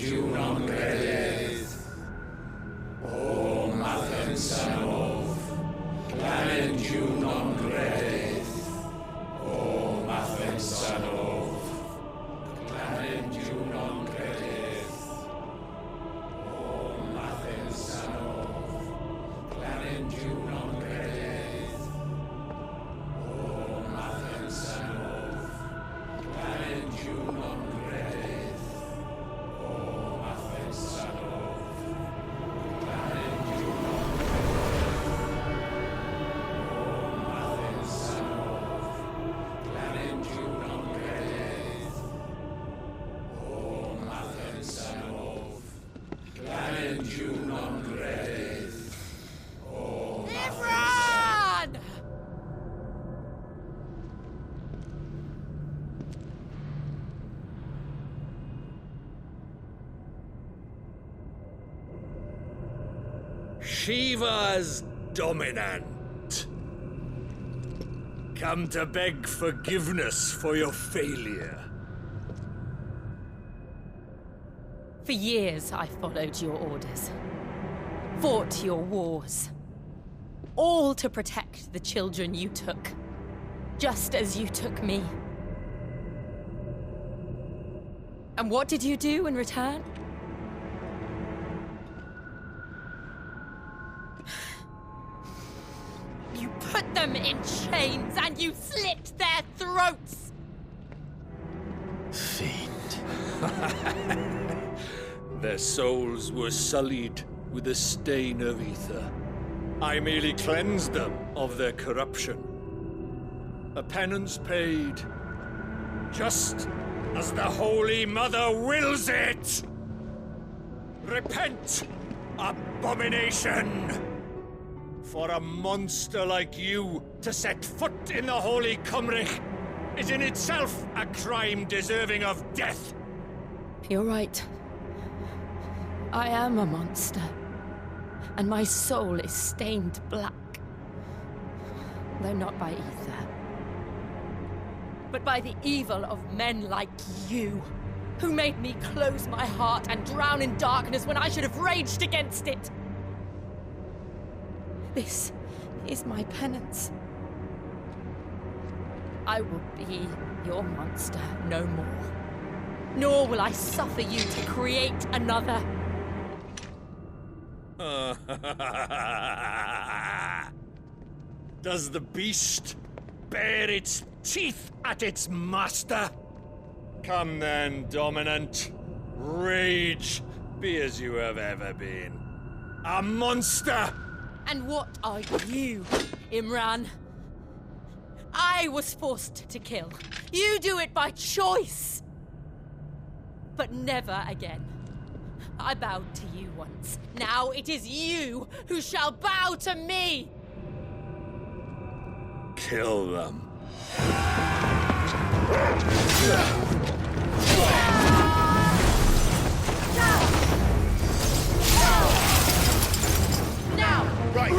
you non credeth. O Mathen Sanov, Planet you non credeth. O Mathen Sanov, Planet you non credeth. O Mathen Sanov, Planet you non credeth. O Mathen Sanov, Planet you non credeth. O Mathen Sanov, Planet you non credeth. O Mathen Sanov, Planet you non credeth. O Imran! Shiva's dominant. Come to beg forgiveness for your failure. For years I followed your orders, fought your wars, all to protect the children you took, just as you took me. And what did you do in return? You put them in chains and you slit their throats! Fiend. Their souls were sullied with the stain of ether. I merely cleansed them of their corruption. A penance paid, just as the Holy Mother wills it! Repent, abomination! For a monster like you to set foot in the Holy Cymric is in itself a crime deserving of death. You're right. I am a monster. And my soul is stained black. Though not by ether. But by the evil of men like you, who made me close my heart and drown in darkness when I should have raged against it. This is my penance. I will be your monster no more. Nor will I suffer you to create another. Does the beast bare its teeth at its master? Come then, dominant. Rage, be as you have ever been. A monster! And what are you, Imran? I was forced to kill. You do it by choice. But never again. I bowed to you once. Now it is you who shall bow to me! Kill them. Now! Right!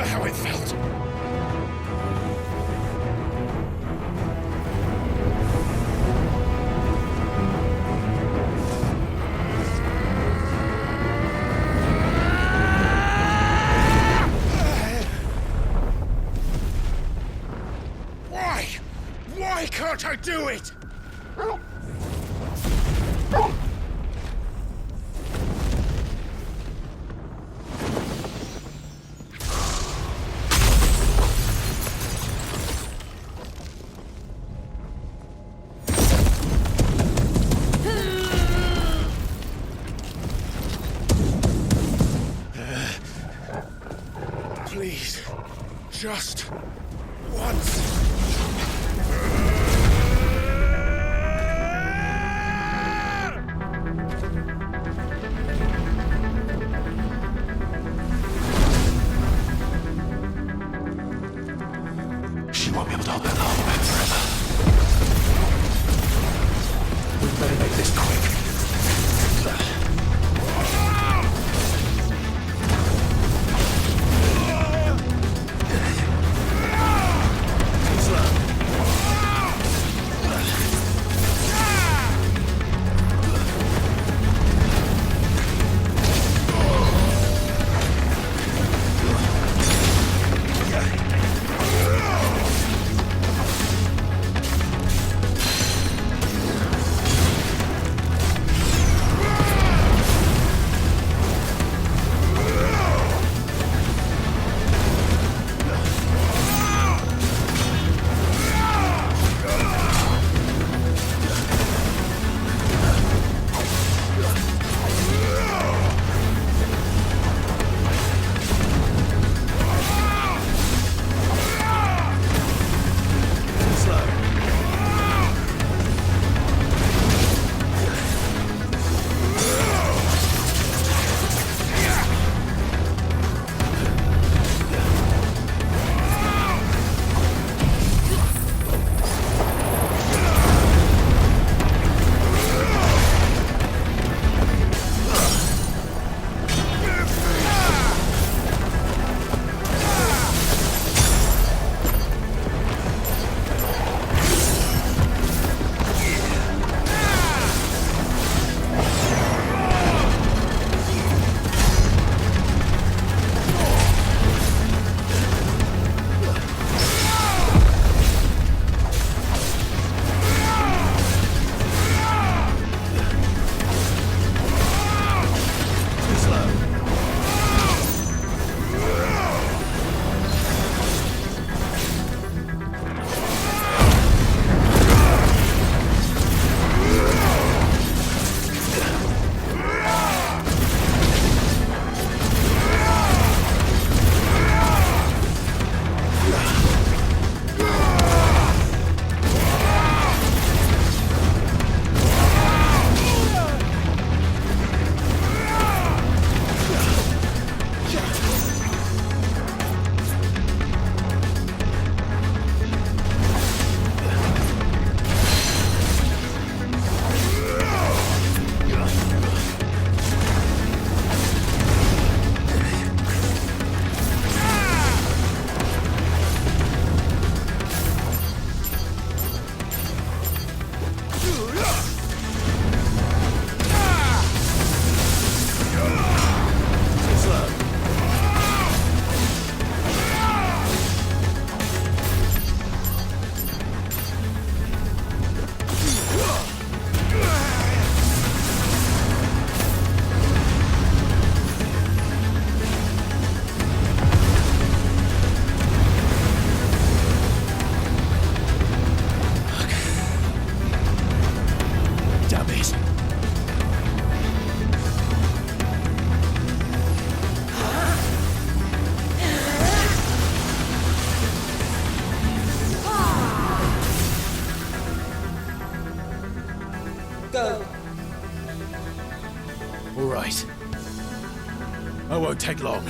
how it felt. Why can't I do it? Please, just once. She won't be able to hold that hole back forever. We better make this quick. Go. All right. I won't take long.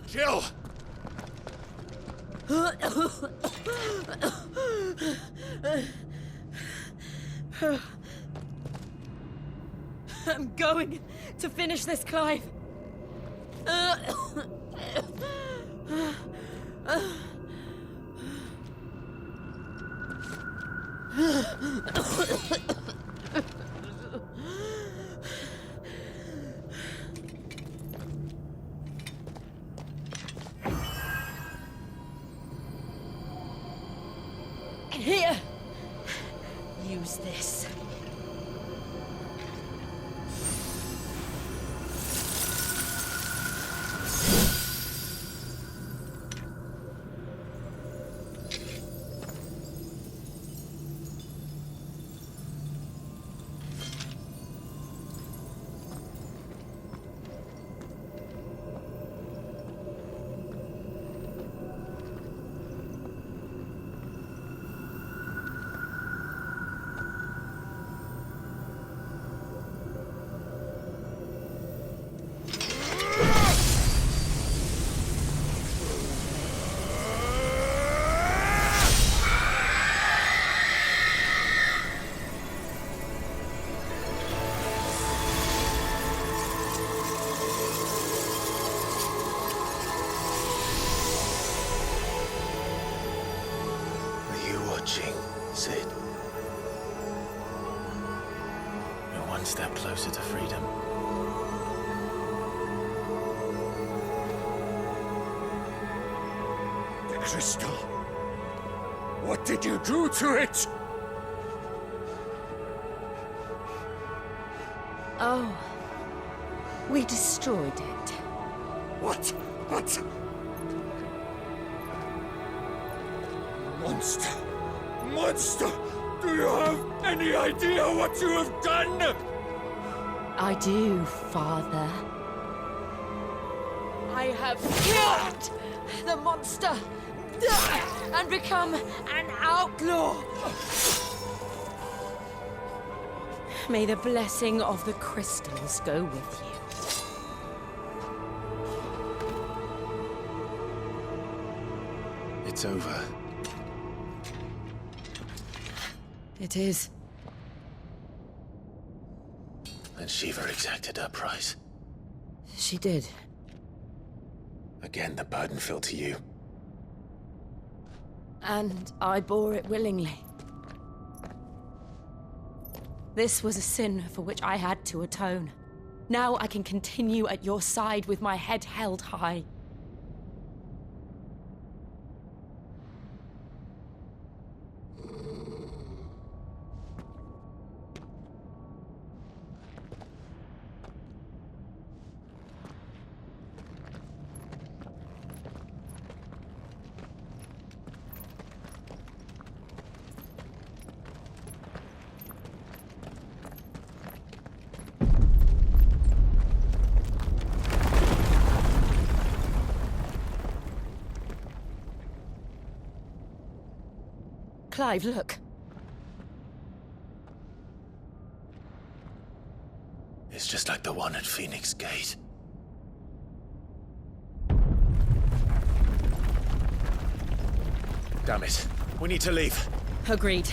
Jill! I'm going to finish this, Clive. Here! Use this. Sid. You're one step closer to freedom. The crystal. What did you do to it? Oh. We destroyed it. What? What? Monster! Monster! Do you have any idea what you have done? I do, Father. I have killed the monster and become an outlaw. May the blessing of the crystals go with you. It's over. It is. And Shiva exacted her price. She did. Again, the burden fell to you. And I bore it willingly. This was a sin for which I had to atone. Now I can continue at your side with my head held high. Clive, look. It's just like the one at Phoenix Gate. Damn it. We need to leave. Agreed.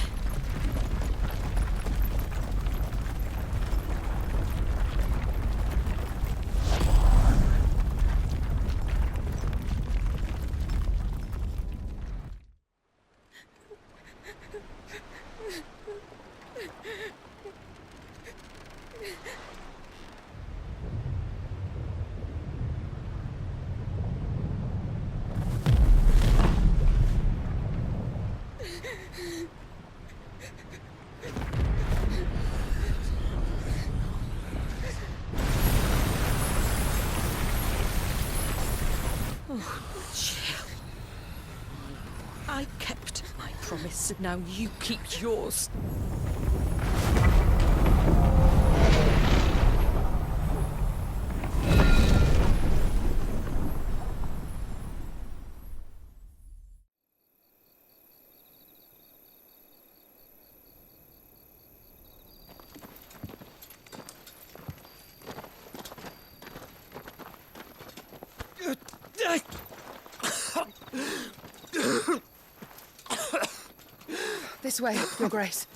I kept my promise, and now you keep yours. This way, Your Grace.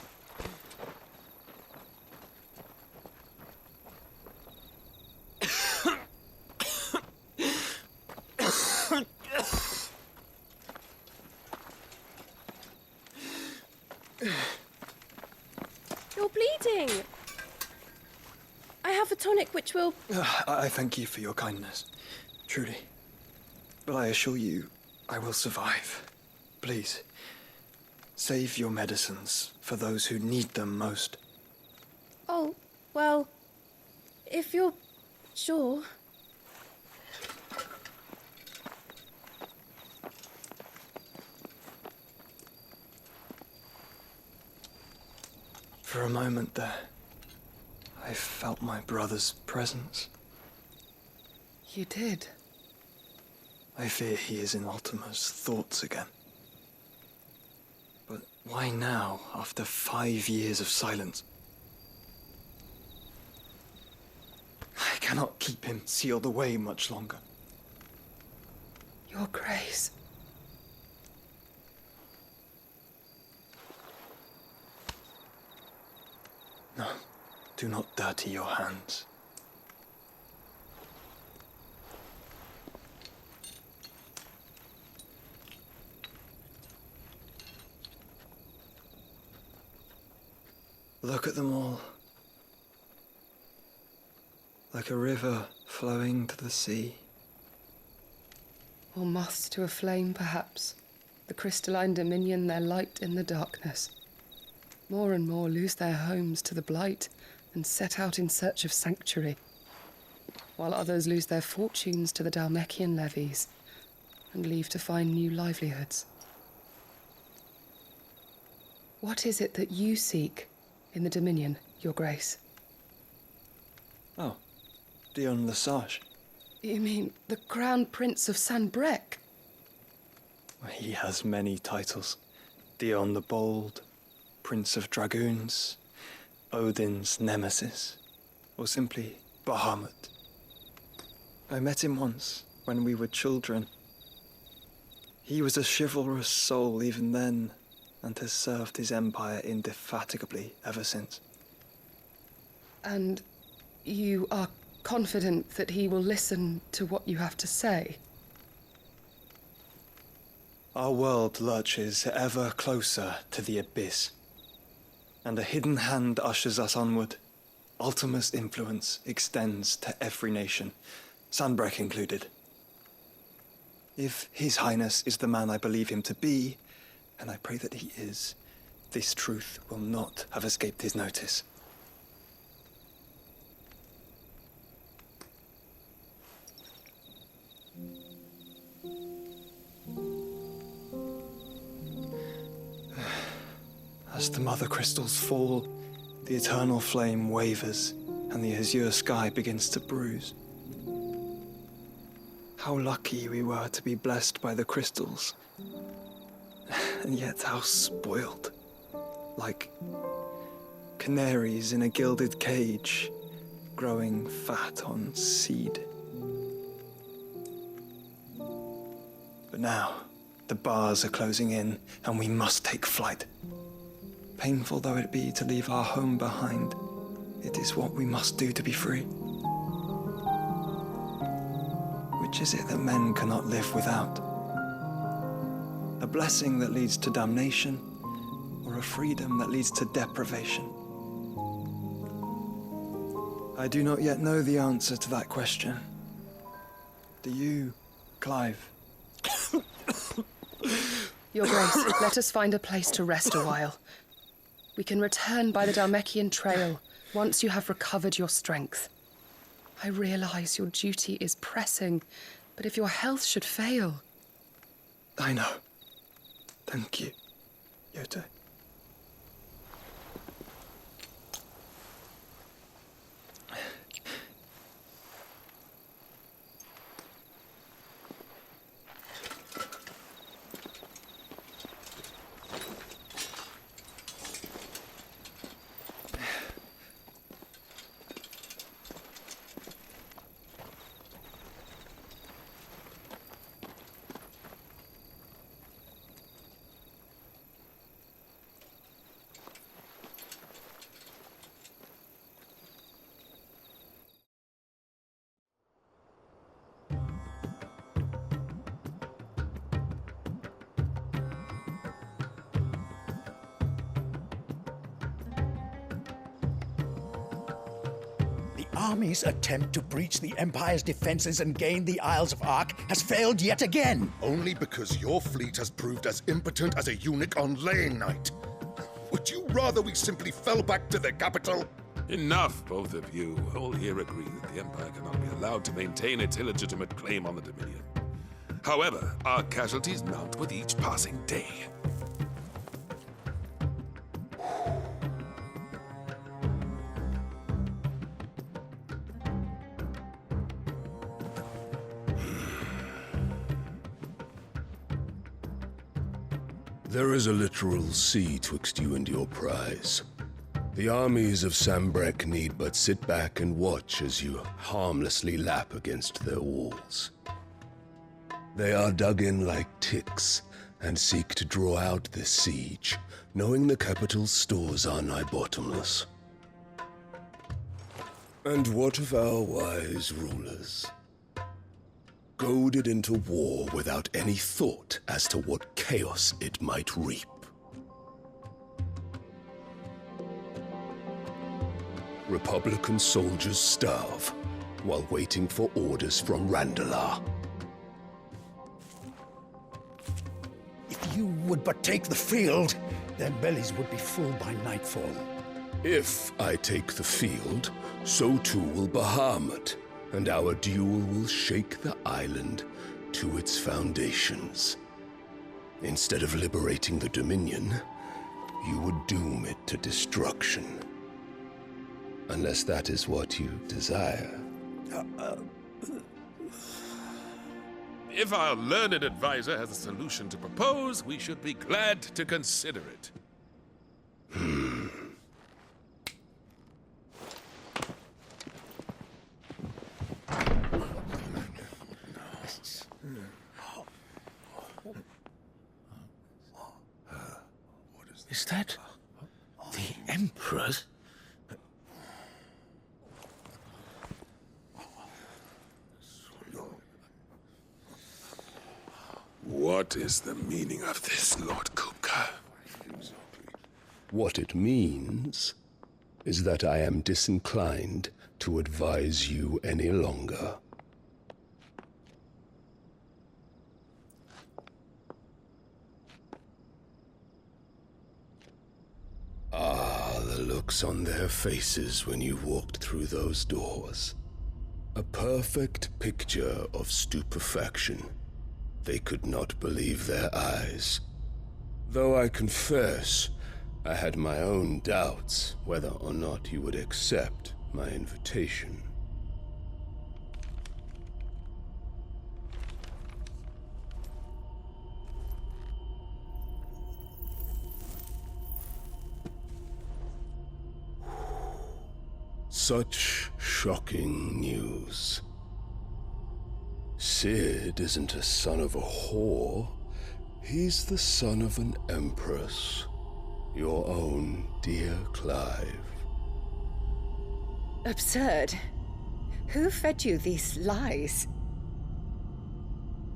You're bleeding. I have a tonic which will... I thank you for your kindness, truly. But I assure you, I will survive. Please, save your medicines for those who need them most. Oh, well, if you're sure... For a moment there, I felt my brother's presence. You did? I fear he is in Ultima's thoughts again. But why now, after 5 years of silence? I cannot keep him sealed away much longer. Your Grace. No, do not dirty your hands. Look at them all. Like a river flowing to the sea. Or moths to a flame, perhaps. The crystalline dominion their light in the darkness. More and more lose their homes to the blight and set out in search of sanctuary, while others lose their fortunes to the Dhalmekian levies and leave to find new livelihoods. What is it that you seek in the Dominion, Your Grace? Oh, Dion Lesage. You mean the Crown Prince of Sanbrec? He has many titles. Dion the Bold, Prince of Dragoons, Odin's Nemesis, or simply Bahamut. I met him once, when we were children. He was a chivalrous soul even then, and has served his empire indefatigably ever since. And you are confident that he will listen to what you have to say? Our world lurches ever closer to the abyss, and a hidden hand ushers us onward. Ultima's influence extends to every nation, Sanbrec included. If His Highness is the man I believe him to be, and I pray that he is, this truth will not have escaped his notice. As the mother crystals fall, the eternal flame wavers, and the azure sky begins to bruise. How lucky we were to be blessed by the crystals, and yet how spoiled. Like canaries in a gilded cage, growing fat on seed. But now, the bars are closing in, and we must take flight. Painful though it be to leave our home behind, it is what we must do to be free. Which is it that men cannot live without? A blessing that leads to damnation, or a freedom that leads to deprivation? I do not yet know the answer to that question. Do you, Clive? Your Grace, let us find a place to rest a while. We can return by the Dhalmekian trail once you have recovered your strength. I realize your duty is pressing, but if your health should fail... I know. Thank you, Yote. army's attempt to breach the Empire's defenses and gain the Isles of Ark has failed yet again. Only because your fleet has proved as impotent as a eunuch on laying night. Would you rather we simply fell back to the capital? Enough, both of you. All here agree that the Empire cannot be allowed to maintain its illegitimate claim on the Dominion. However, our casualties mount with each passing day. There is a literal sea twixt you and your prize. The armies of Sambrek need but sit back and watch as you harmlessly lap against their walls. They are dug in like ticks and seek to draw out this siege, knowing the capital's stores are nigh bottomless. And what of our wise rulers? Goaded into war without any thought as to what chaos it might reap. Republican soldiers starve while waiting for orders from Randalar. If you would but take the field, their bellies would be full by nightfall. If I take the field, so too will Bahamut, and our duel will shake the island to its foundations. Instead of liberating the Dominion, you would doom it to destruction. Unless that is what you desire. If our learned advisor has a solution to propose, we should be glad to consider it. Is that the Emperor's? What is the meaning of this, Lord Kupka? What it means is that I am disinclined to advise you any longer. Ah, the looks on their faces when you walked through those doors. A perfect picture of stupefaction. They could not believe their eyes. Though I confess, I had my own doubts whether or not you would accept my invitation. Such shocking news. Sid isn't a son of a whore. He's the son of an empress. Your own dear Clive. Absurd. Who fed you these lies?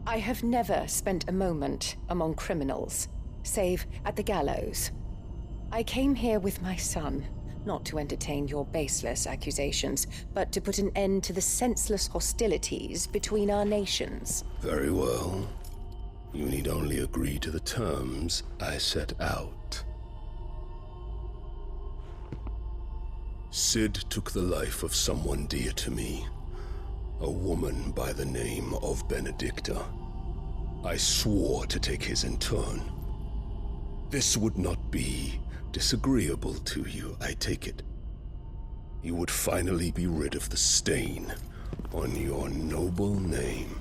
I have never spent a moment among criminals, save at the gallows. I came here with my son, not to entertain your baseless accusations, but to put an end to the senseless hostilities between our nations. Very well. You need only agree to the terms I set out. Sid took the life of someone dear to me, a woman by the name of Benedicta. I swore to take his in turn. This would not be disagreeable to you, I take it. You would finally be rid of the stain on your noble name.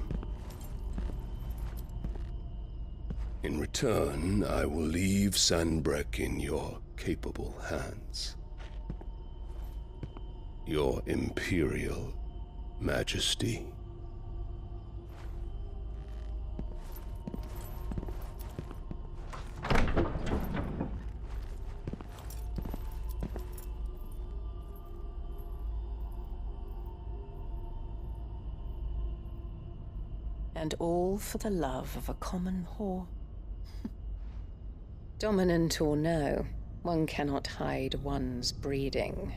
In return, I will leave Sanbrek in your capable hands. Your Imperial Majesty. And all for the love of a common whore. Dominant or no, one cannot hide one's breeding.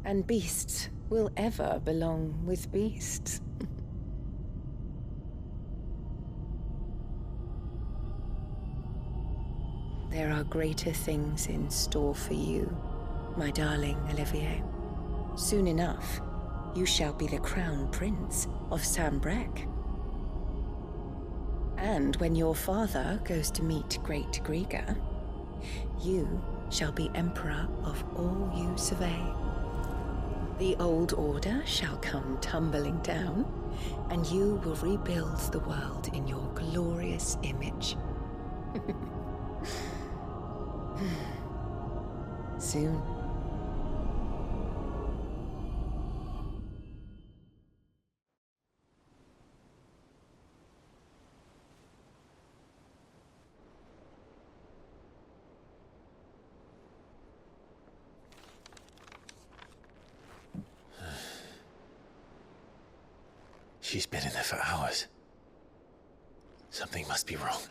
And beasts will ever belong with beasts. There are greater things in store for you, my darling Olivier. Soon enough, you shall be the crown prince of Sambrec. And when your father goes to meet Great Griga, you shall be emperor of all you survey. The old order shall come tumbling down, and you will rebuild the world in your glorious image. Soon. She's been in there for hours. Something must be wrong.